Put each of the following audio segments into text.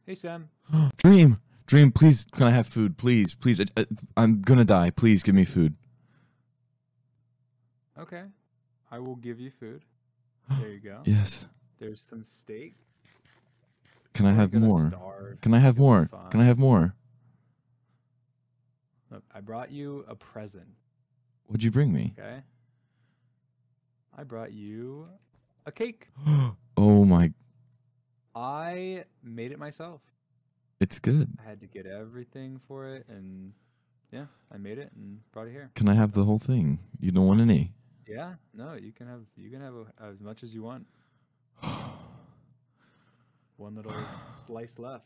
Hey, Sam. Dream, please, can I have food? Please, please, I'm gonna die. Please give me food. Okay. I will give you food. There you go. Yes. There's some steak. Can I Or you're have gonna more? starve. Can I have You'll be more? Can I fine. have more? Look, I brought you a present. What'd you bring me? Okay. I brought you a cake. Oh my, I made it myself. it's good. I had to get everything for it, and yeah, I made it and brought it here. Can I have the whole thing? You don't want any? Yeah. No, you can have as much as you want. One little slice left.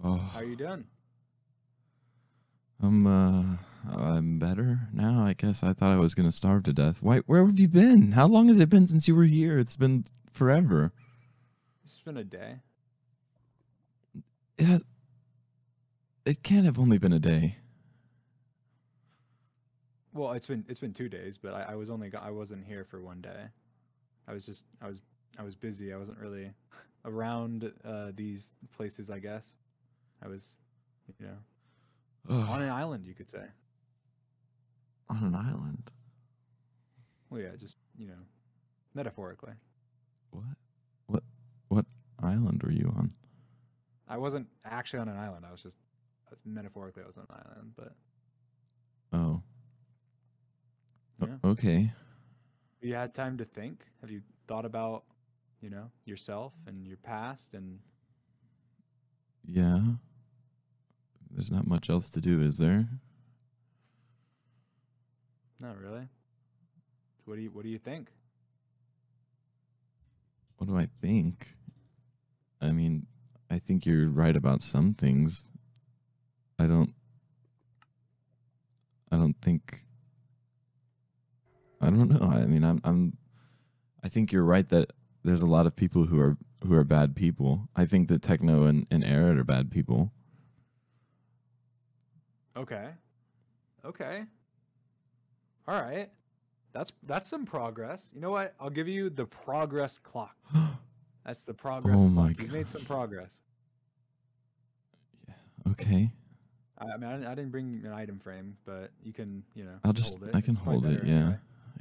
Oh, How are you doing? I'm better now. I guess I thought I was gonna starve to death. Where have you been? How long has it been since you were here? It's been forever. It's been a day. It has. It can't have only been a day. Well, it's been 2 days, but I wasn't here for one day. I was busy. I wasn't really around these places. I guess I was, you know, on an Ugh, island. You could say. on an island. Well, yeah, just metaphorically. What? What? What island were you on? I wasn't actually on an island. Metaphorically I was on an island. But Oh. yeah, Okay. you had time to think. Have you thought about yourself and your past and Yeah. There's not much else to do, is there? not really? So what do you think? What do I think? I mean, I think you're right about some things. I don't. I don't think. I don't know. I mean, I think you're right that there's a lot of people who are bad people. I think that Techno and Arid are bad people. Okay. Okay. All right. That's some progress. You know what? I'll give you the progress clock. That's the progress Oh my clock. You've made some gosh. progress. Yeah. Okay. I mean, I didn't bring an item frame, but you can, I'll just. hold it. I can It's probably hold it. better Yeah. anyway.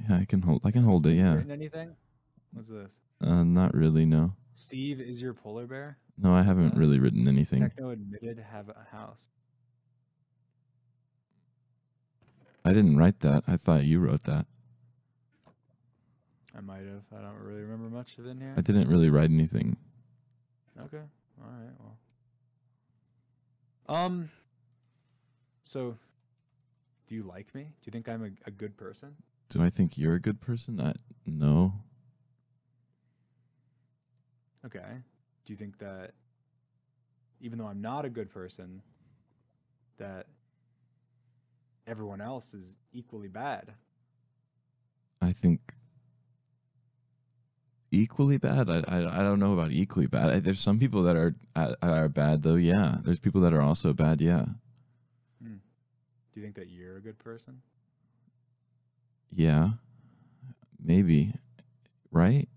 Yeah. I can hold. I can Yeah. hold it. Have you Yeah. written anything? What's this? Not really. No. Steve is your polar bear. No, I What is haven't that? really written anything. Techno admitted to have a house. I didn't write that. I thought you wrote that. I might have. I don't really remember much of it in I here. didn't really write anything. Okay. All right. Well. So, do you like me? Do you think I'm a good person? Do I think you're a good person? No. Okay. Do you think that even though I'm not a good person, that everyone else is equally bad? I think equally bad. I don't know about equally bad. There's some people that are bad though. Yeah. There's people that are also bad. Yeah. Hmm. Do you think that you're a good person? Yeah. Maybe. Right?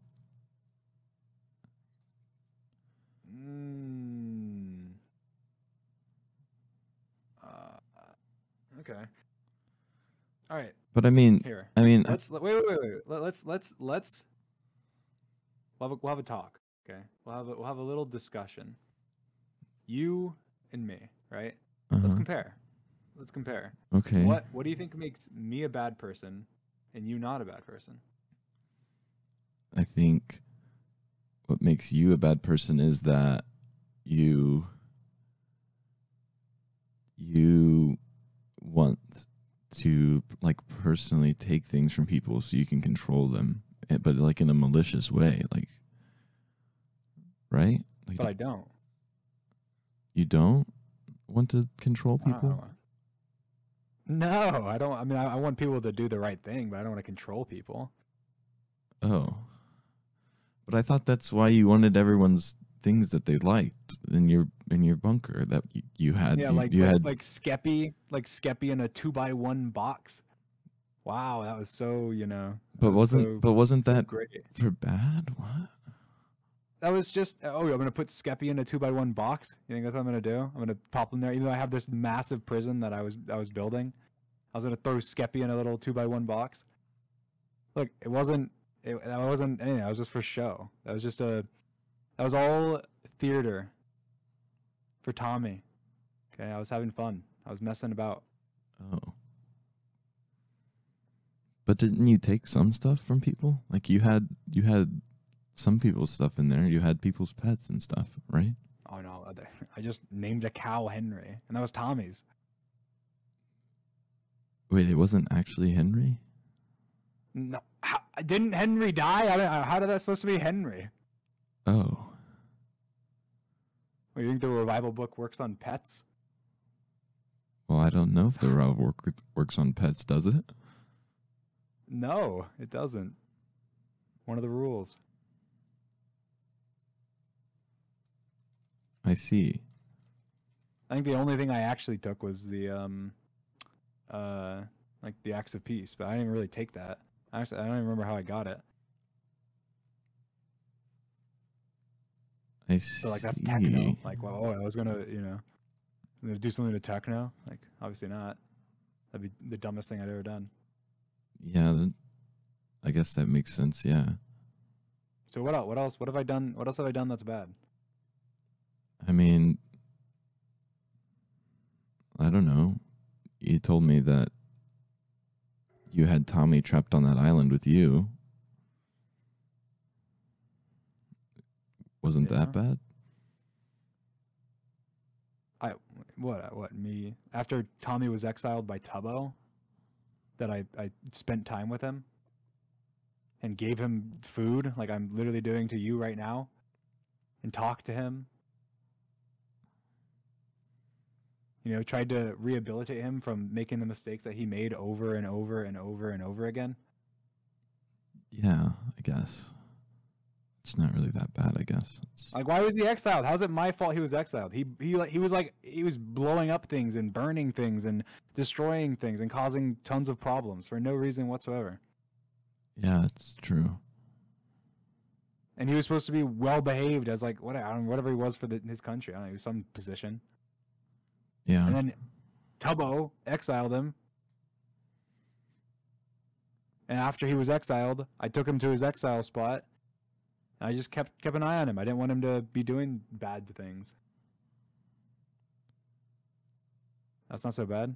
Mm. Uh, okay. All right. But I mean, Here. I mean, Wait. Let's. We'll have a talk. Okay. We'll have a little discussion. You and me, right? Let's uh-huh. compare. Let's compare. Okay. What do you think makes me a bad person and you not a bad person? I think what makes you a bad person is that you you want to like personally take things from people so you can control them, but like in a malicious way, like, right? Like, But I don't. you don't want to control I don't people? want. No, I don't. I mean, I want people to do the right thing, but I don't want to control people. Oh, but I thought that's why you wanted everyone's things that they liked in your bunker that you had Yeah, you had. like Skeppy in a 2x1 box. Wow, that But was wasn't so but wasn't so that great. for bad? What? just, oh, I'm gonna put Skeppy in a 2x1 box. You think that's what I'm gonna do? I'm gonna pop him there, even though I have this massive prison that I was building. I was gonna throw Skeppy in a little 2x1 box. Look, that wasn't anything. That was just for show. That was all theater for Tommy. Okay, I was having fun. I was messing about. Oh. But didn't you take some stuff from people? Like you had some people's stuff in there. You had people's pets and stuff, right? Oh no, I just named a cow Henry, and that was Tommy's. Wait, it wasn't actually Henry? No, didn't Henry die? How did that supposed to be Henry? Oh. Well, you think the revival book works on pets? Well, I don't know if the revival works on pets, does it? No, it doesn't. One of the rules. I see. I think the only thing I actually took was the like the Acts of Peace, but I didn't really take that. Actually, I don't even remember how I got it. I see. So like that's techno. Like, well, oh, I was gonna, I'm gonna do something to techno. Like, obviously not. That'd be the dumbest thing I'd ever done. Yeah, I guess that makes sense. Yeah. So what else? What else? What have I done? What else have I done that's bad? I mean, I don't know. You told me that you had Tommy trapped on that island with you. Wasn't that bad? What me after Tommy was exiled by Tubbo, that I spent time with him and gave him food like I'm literally doing to you right now, and talked to him. Tried to rehabilitate him from making the mistakes that he made over and over and over and over again. Yeah, I guess. It's not really that bad, I guess. Like, why was he exiled? How's it my fault he was exiled? He was blowing up things and burning things and destroying things and causing tons of problems for no reason whatsoever. Yeah, it's true. And he was supposed to be well behaved as like whatever he was for his country. I don't know, he was some position. Yeah. And then Tubbo exiled him. And after he was exiled, I took him to his exile spot. And I just kept an eye on him. I didn't want him to be doing bad things. That's not so bad.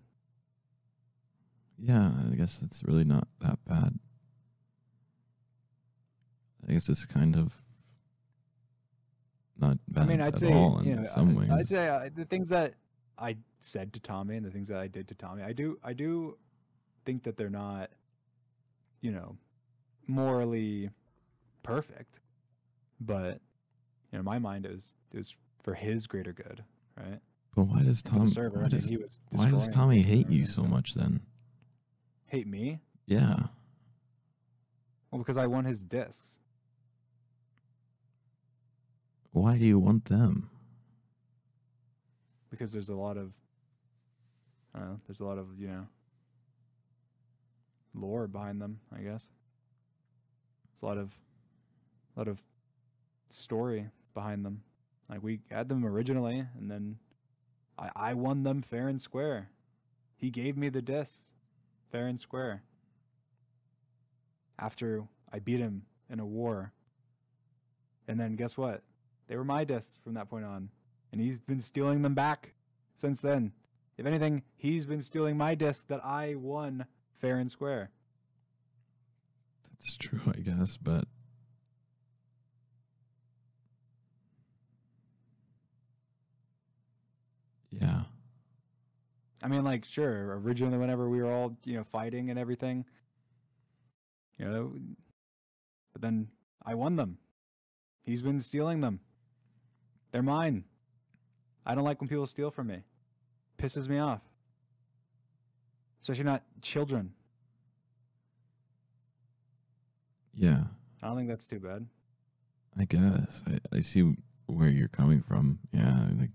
Yeah, I guess it's really not that bad. I guess it's kind of not bad I'd at say, all in some ways. I'd say the things that I said to Tommy and the things that I did to Tommy, I do think that they're not, morally perfect, but in my mind it was for his greater good, right? But why does Tommy hate you so much then? Hate me? Yeah. Well, because I won his discs. Why do you want them? Because there's a lot of lore behind them, I guess. There's a lot of story behind them. Like, we had them originally, and then I won them fair and square. He gave me the discs fair and square. After I beat him in a war. And then guess what? They were my discs from that point on. And he's been stealing them back since then. If anything, he's been stealing my disc that I won fair and square. That's true, I guess, but yeah. I mean, like, sure, originally whenever we were all, fighting and everything, but then I won them. He's been stealing them. They're mine. I don't like when people steal from me. Pisses me off. Especially not children. Yeah. I don't think that's too bad. I guess. I see where you're coming from. Yeah, like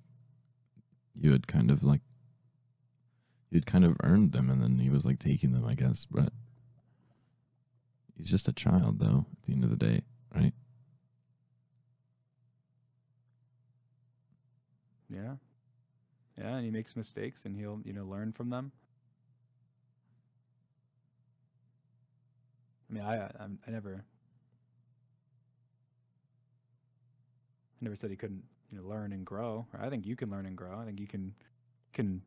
you'd kind of earned them, and then he was like taking them, I guess. But he's just a child, though, at the end of the day, right? makes mistakes and he'll, learn from them. I mean, I never said he couldn't, learn and grow. I think you can learn and grow. I think you can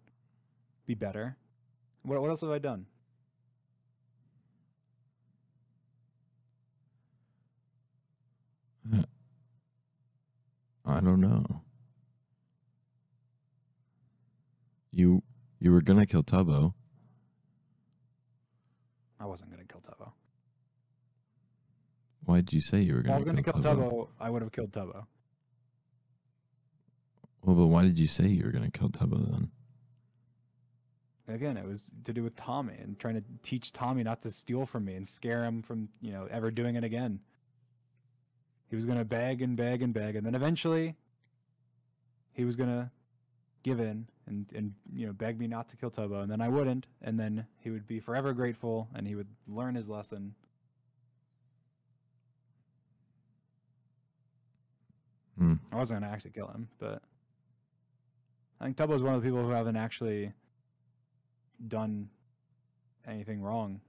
be better. What else have I done? I don't know. You were gonna kill Tubbo. I wasn't gonna kill Tubbo. Why did you say you were If I gonna? was gonna kill Tubbo, I would have killed Tubbo. Well, but why did you say you were gonna kill Tubbo then? Again, it was to do with Tommy and trying to teach Tommy not to steal from me and scare him from, ever doing it again. He was gonna beg and beg and beg, and then eventually he was gonna give in and beg me not to kill Tubbo, and then I wouldn't, and then he would be forever grateful and he would learn his lesson. I wasn't gonna actually kill him, but I think Tubbo's one of the people who haven't actually done anything wrong.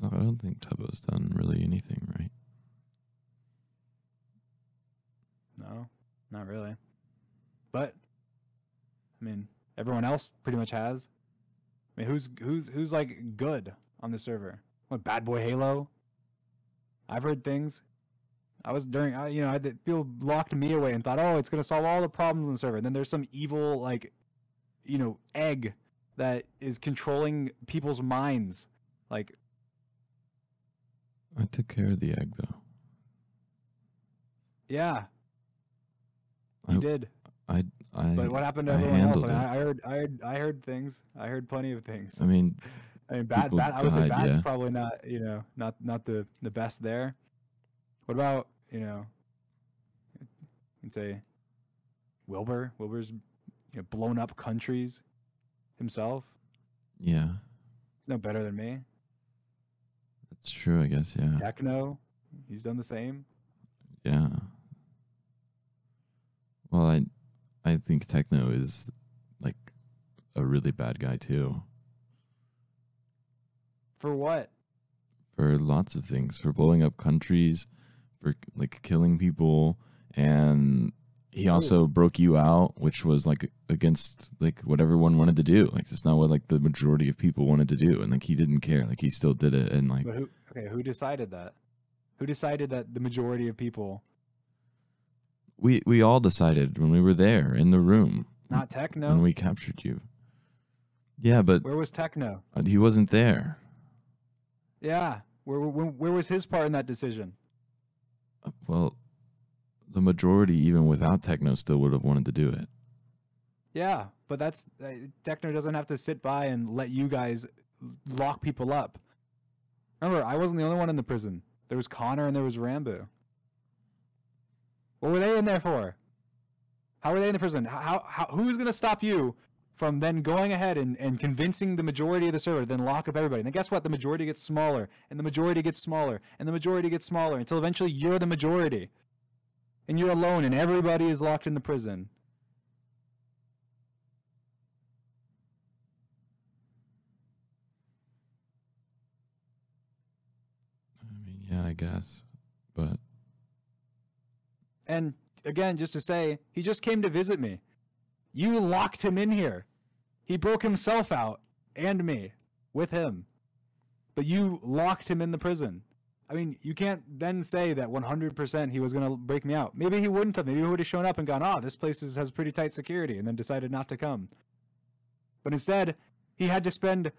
No, I don't think Tubbo's done really anything right. No, not really. But I mean, everyone else pretty much has. I mean, who's like good on the server? What, Bad Boy Halo? I've heard things. I was during, people locked me away and thought, oh, it's gonna solve all the problems on the server. And then there's some evil egg that is controlling people's minds. Like, I took care of the egg though. Yeah, you did. But what happened to everyone else? I heard things. I heard plenty of things. I mean, bad. I would say bad's probably not, not the best there. What about, you can say Wilbur? Wilbur's, blown up countries himself. Yeah. He's no better than me. That's true, I guess, yeah. Techno, he's done the same. Yeah. Well, I think Techno is like a really bad guy too. For what? For lots of things. For blowing up countries, for like killing people, and he also broke you out, which was like against like what everyone wanted to do. Like it's not what like the majority of people wanted to do, and like he didn't care. Like he still did it, and like. But who decided that? Who decided that the majority of people? We all decided when we were there in the room. Not Techno. When we captured you. Yeah, but where was Techno? He wasn't there. Yeah, where was his part in that decision? Well, the majority, even without Techno, still would have wanted to do it. Yeah, but that's Techno doesn't have to sit by and let you guys lock people up. Remember, I wasn't the only one in the prison. There was Connor and there was Rambo. What were they in there for? How were they in the prison? Who's going to stop you from then going ahead and convincing the majority of the server to then lock up everybody? And then guess what? The majority gets smaller, and the majority gets smaller, and the majority gets smaller, until eventually you're the majority. And you're alone, and everybody is locked in the prison. I mean, yeah, I guess. But... And again, just to say, he just came to visit me. You locked him in here. He broke himself out, and me, with him. But you locked him in the prison. I mean, you can't then say that 100% he was going to break me out. Maybe he wouldn't have. Maybe he would have shown up and gone, oh, this place has pretty tight security, and then decided not to come. But instead, he had to spend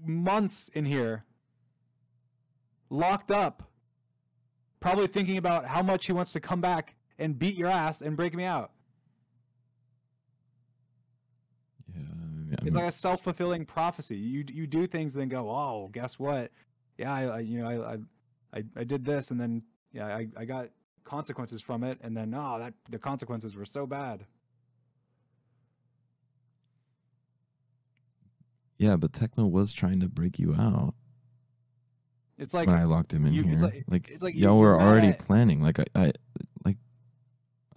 months in here, locked up, probably thinking about how much he wants to come back and beat your ass and break me out. Yeah, it's like a self-fulfilling prophecy. You do things, then go, oh, guess what? Yeah, I did this, and then yeah, I got consequences from it, and then the consequences were so bad. Yeah, but Techno was trying to break you out. It's like when I locked him in here. It's like y'all were already planning. Like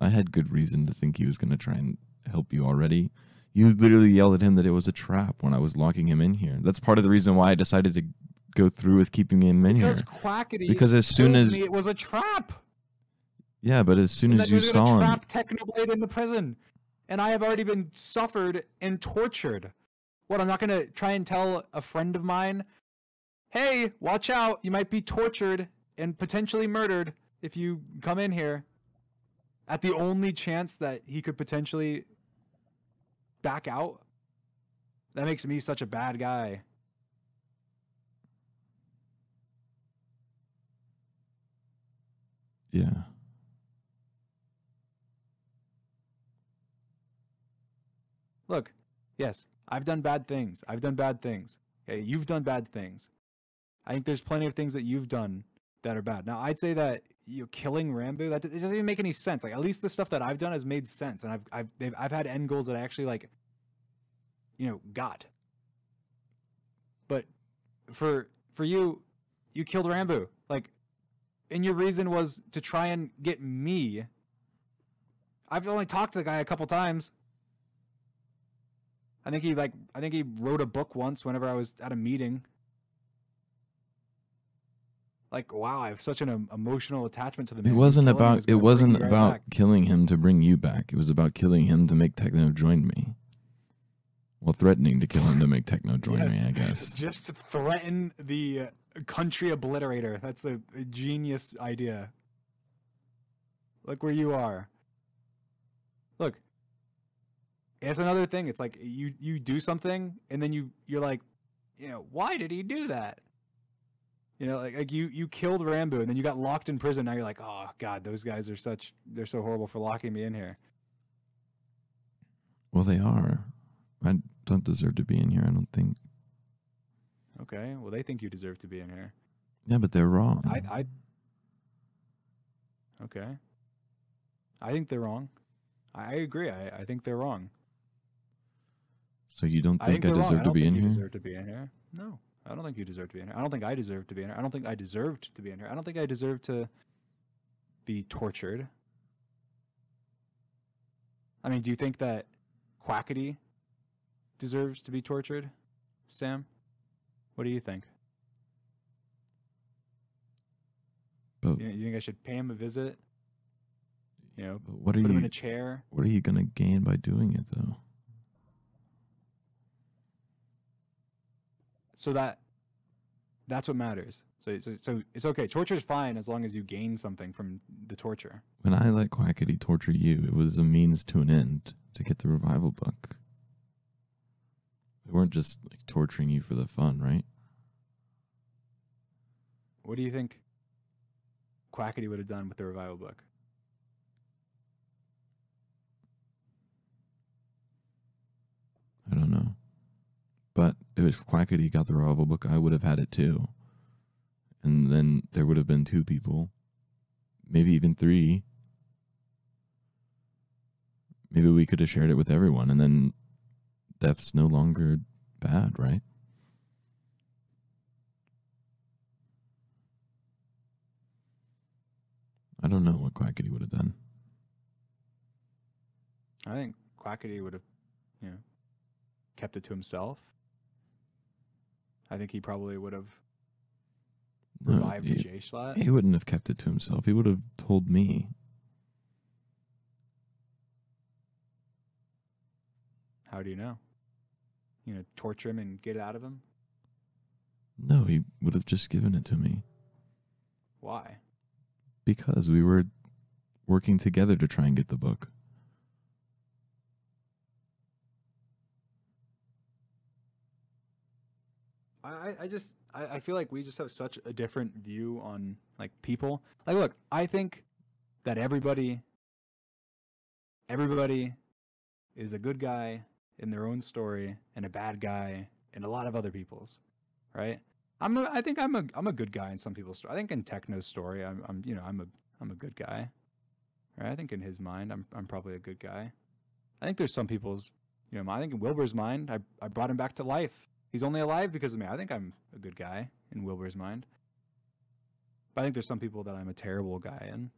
I had good reason to think he was gonna try and help you already. You literally yelled at him that it was a trap when I was locking him in here. That's part of the reason why I decided to go through with keeping him in Because here. Quackity Because as soon told as me it was a trap. yeah, but as soon And as that you he was going saw to him, trap Technoblade in the prison. And I have already been suffered and tortured. What, I'm not going to try and tell a friend of mine, hey, watch out, you might be tortured and potentially murdered if you come in here. At the only chance that he could potentially back out? That makes me such a bad guy. yeah. Look, yes, I've done bad things. I've done bad things. Okay, you've done bad things. I think there's plenty of things that you've done that are bad. Now, I'd say that you killing Rambo, it doesn't even make any sense. Like, at least the stuff that I've done has made sense, and I've had end goals that I actually like, got. But for you, you killed Rambo. Like, and your reason was to try and get me. I've only talked to the guy a couple times. I think he wrote a book once whenever I was at a meeting. Like, wow, I have such an emotional attachment to the man. It wasn't Killing him about is gonna bring me right back. killing him to bring you back. It was about killing him to make Techno join me. Well, threatening to kill him to make Techno join Yes, me, I guess. just to threaten the country obliterator. That's a genius idea. Look where you are. Look, it's another thing. It's like you do something and then you're like, why did he do that? Like you killed Rambo and then you got locked in prison. Now you're like, oh God, those guys they're so horrible for locking me in here. Well, they are. I don't deserve to be in here, I don't think. Okay, well they think you deserve to be in here. Yeah, but they're wrong. Okay. I think they're wrong. I agree. I think they're wrong. So you don't think I deserve to be in here? I don't think you deserve to be in here. No, I don't think you deserve to be in here. I don't think I deserve to be in here. I don't think I deserved to be in here. I don't think I deserve to be tortured. I mean, do you think that Quackity deserves to be tortured, Sam? What do you think? But You think I should pay him a visit? what are put him you in a chair? What are you gonna gain by doing it, though? So that's what matters. So it's okay. Torture is fine as long as you gain something from the torture. When I let Quackity torture you, it was a means to an end to get the revival book. We weren't just like torturing you for the fun, right? What do you think Quackity would have done with the revival book? I don't know. But if Quackity got the revival book, I would have had it too. And then there would have been 2 people. Maybe even 3. Maybe we could have shared it with everyone, and then death's no longer bad, right? I don't know what Quackity would have done. I think Quackity would have, kept it to himself. I think he probably would have revived the J-Slot. He wouldn't have kept it to himself. He would have told me. How do you know? Torture him and get it out of him? No, he would have just given it to me. Why? Because we were working together to try and get the book. I feel like we just have such a different view on like people. Like, look, I think that everybody is a good guy in their own story and a bad guy in a lot of other people's, right? I think I'm a good guy in some people's story. I think in Techno's story, I'm a good guy, right? I think in his mind, I'm probably a good guy. I think there's some people's, I think in Wilbur's mind, I brought him back to life. He's only alive because of me. I think I'm a good guy in Wilbur's mind. But I think there's some people that I'm a terrible guy in.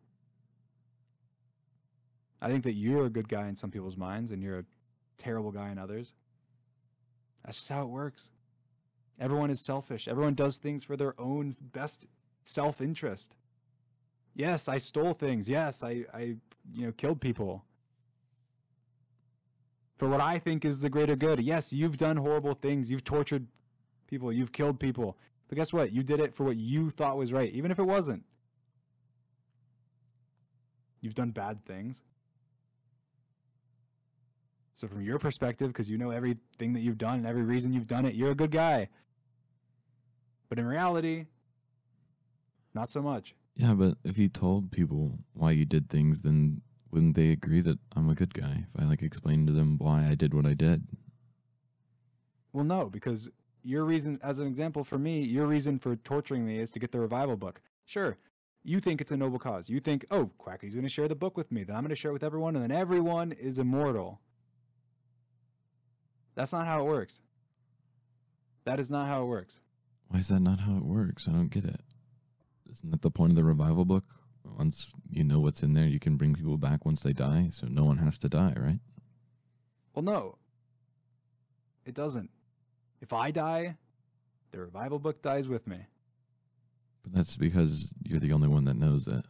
I think that you're a good guy in some people's minds and you're a terrible guy in others. That's just how it works. Everyone is selfish. Everyone does things for their own best self-interest. Yes, I stole things. Yes, I killed people. For what I think is the greater good. Yes, you've done horrible things. You've tortured people. You've killed people. But guess what? You did it for what you thought was right, even if it wasn't. You've done bad things. So from your perspective, because you know everything that you've done and every reason you've done it, you're a good guy. But in reality, not so much. Yeah, but if you told people why you did things, then wouldn't they agree that I'm a good guy if I like explained to them why I did what I did? Well, no, because your reason, as an example for me, your reason for torturing me is to get the revival book. Sure, you think it's a noble cause. You think, oh, Quacky's going to share the book with me. Then I'm going to share it with everyone, and then everyone is immortal. That's not how it works. That is not how it works. Why is that not how it works? I don't get it. Isn't that the point of the revival book? Once you know what's in there, you can bring people back once they die, so no one has to die, right? Well, no. It doesn't. If I die, the revival book dies with me. But that's because you're the only one that knows it.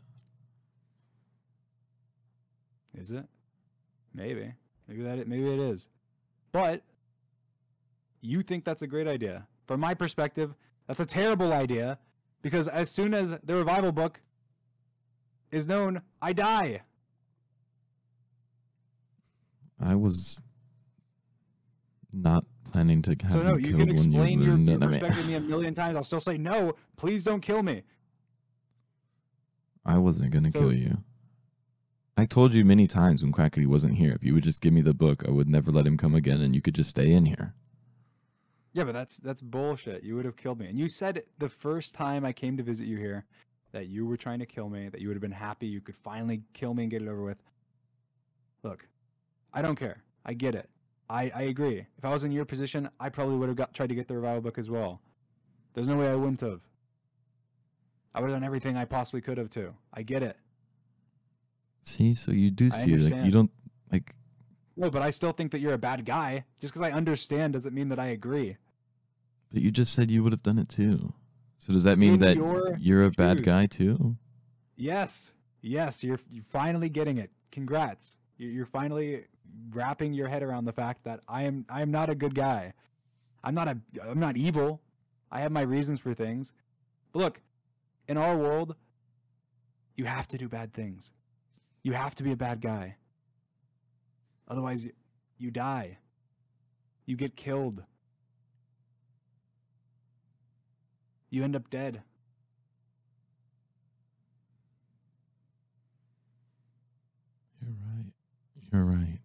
Is it? Maybe. Maybe it is. But you think that's a great idea. From my perspective, that's a terrible idea because as soon as the revival book is known, I die. I was not planning to have So no, you you killed can when you explain your learned it. perspective to me a million times. I'll still say, no, please don't kill me. I wasn't going to So- kill you. I told you many times when Quackity wasn't here, if you would just give me the book, I would never let him come again and you could just stay in here. Yeah, but that's bullshit. You would have killed me. And you said the first time I came to visit you here that you were trying to kill me, that you would have been happy you could finally kill me and get it over with. Look, I don't care. I get it. I agree. If I was in your position, I probably would have tried to get the revival book as well. There's no way I wouldn't have. I would have done everything I possibly could have too. I get it. See, so you do I see, like, you understand. don't, like, No, but I still think that you're a bad guy. Just because I understand doesn't mean that I agree. but you just said you would have done it too. So does that mean In that your you're a bad shoes. guy too? Yes. Yes, you're finally getting it. Congrats. You're finally wrapping your head around the fact that I am not a good guy. I'm not evil. I have my reasons for things. But look, in our world, you have to do bad things. You have to be a bad guy. Otherwise, you die. You get killed. You end up dead. You're right. You're right.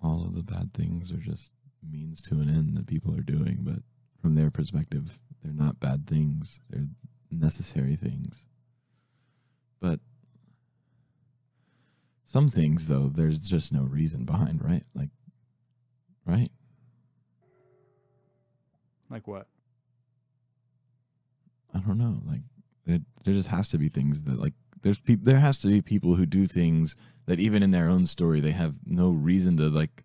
All of the bad things are just means to an end that people are doing, but from their perspective, they're not bad things. They're necessary things. But some things, though, there's just no reason behind, right? Like, right? Like what? I don't know. Like, there just has to be things that, like, there has to be people who do things that even in their own story, they have no reason to, like,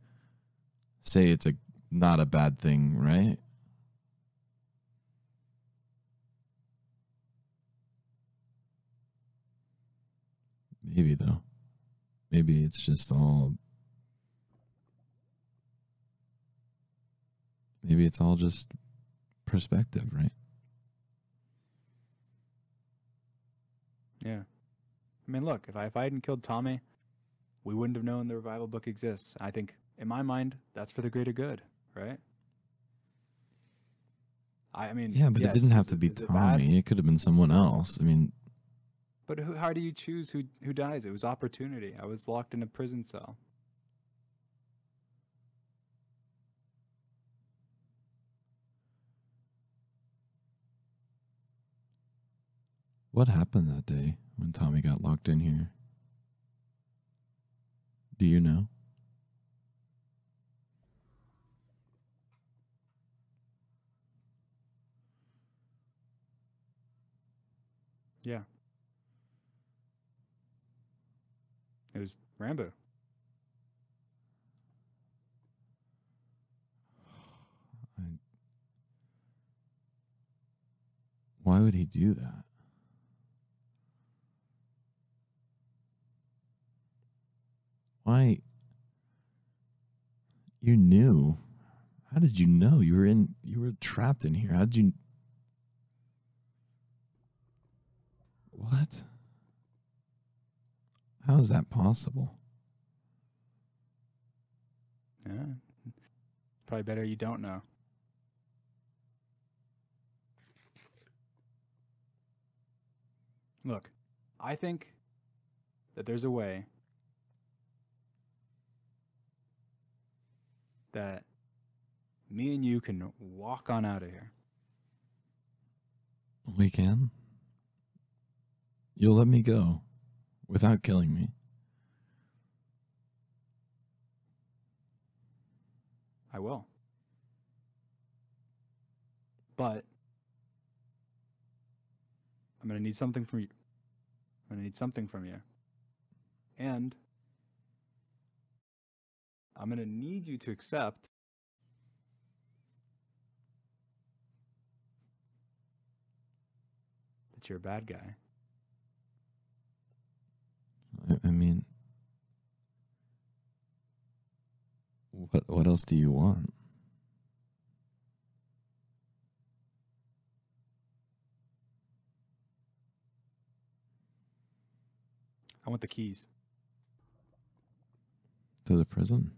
say it's not a bad thing, right? Maybe, though. Maybe it's just all... Maybe it's all just perspective, right? Yeah. I mean, look, if I hadn't killed Tommy, we wouldn't have known the revival book exists. I think, in my mind, that's for the greater good, right? I mean, Yeah, but yes, it didn't have is to be is it bad? Tommy. It could have been someone else. I mean, But how do you choose who dies? It was opportunity. I was locked in a prison cell. what happened that day when Tommy got locked in here? Do you know? Yeah. It was Rambo. Why would he do that? Why? You knew. How did you know? You were trapped in here. How did you? What? How is that possible? Yeah. Probably better you don't know. Look, I think that there's a way that me and you can walk on out of here. We can? You'll let me go without killing me? I will. But I'm going to need something from you. I'm going to need something from you. And I'm going to need you to accept that you're a bad guy. I mean, what else do you want? I want the keys. To the prison?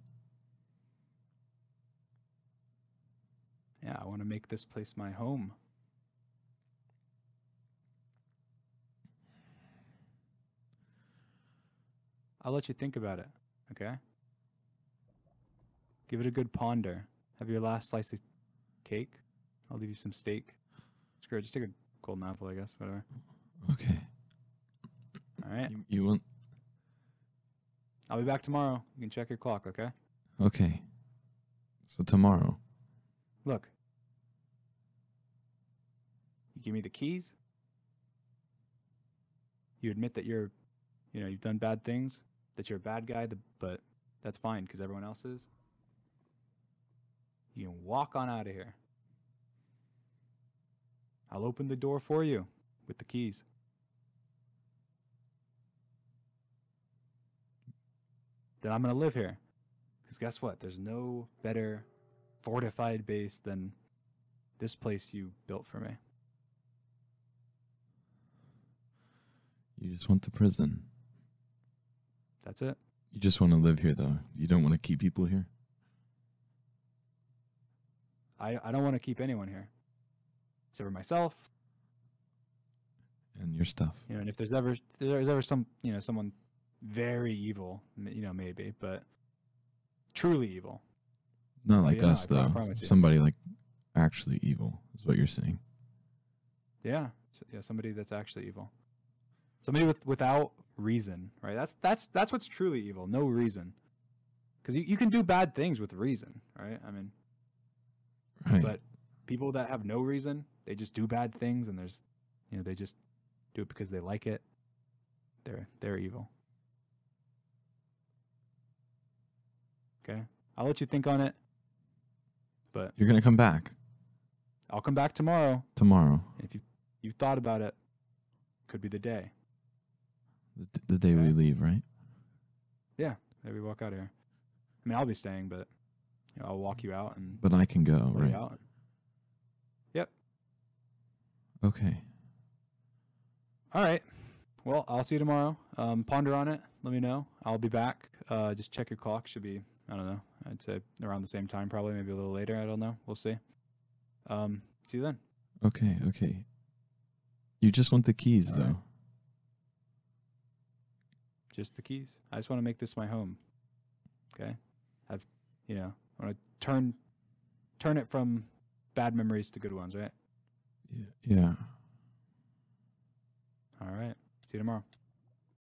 Yeah, I want to make this place my home. I'll let you think about it, okay? Give it a good ponder. Have your last slice of cake. I'll leave you some steak. Screw it, just take a golden apple, I guess, whatever. Okay. All right. You want? I'll be back tomorrow. You can check your clock, okay? Okay. So tomorrow. Look. You give me the keys. You admit that you've done bad things, that you're a bad guy, but that's fine because everyone else is. You can walk on out of here. I'll open the door for you with the keys. Then I'm going to live here. Because guess what? There's no better fortified base than this place you built for me. You just want the prison. That's it. You just want to live here, though. You don't want to keep people here? I don't want to keep anyone here. Except for myself. And your stuff. And if there's ever some, someone very evil, maybe, but truly evil. Not like us, though. Somebody like actually evil is what you're saying. Yeah. Somebody that's actually evil. Somebody without reason, right? That's what's truly evil. No reason. Because you can do bad things with reason, right? I mean, right. But people that have no reason, they just do bad things, and they just do it because they like it. They're evil. Okay, I'll let you think on it. But you're gonna come back. I'll come back tomorrow. Tomorrow. And if you've thought about it, could be the day. The day we leave, right? Yeah, we walk out of here. I mean, I'll be staying, but I'll walk you out and. But I can go, right? Out. Yep. Okay. All right. Well, I'll see you tomorrow. Ponder on it. Let me know. I'll be back. Just check your clock. Should be, I don't know. I'd say around the same time, probably, maybe a little later. I don't know. We'll see. See you then. Okay. You just want the keys, All though. right. Just the keys. I just want to make this my home. Okay. I want to turn it from bad memories to good ones, right? Yeah. All right. See you tomorrow.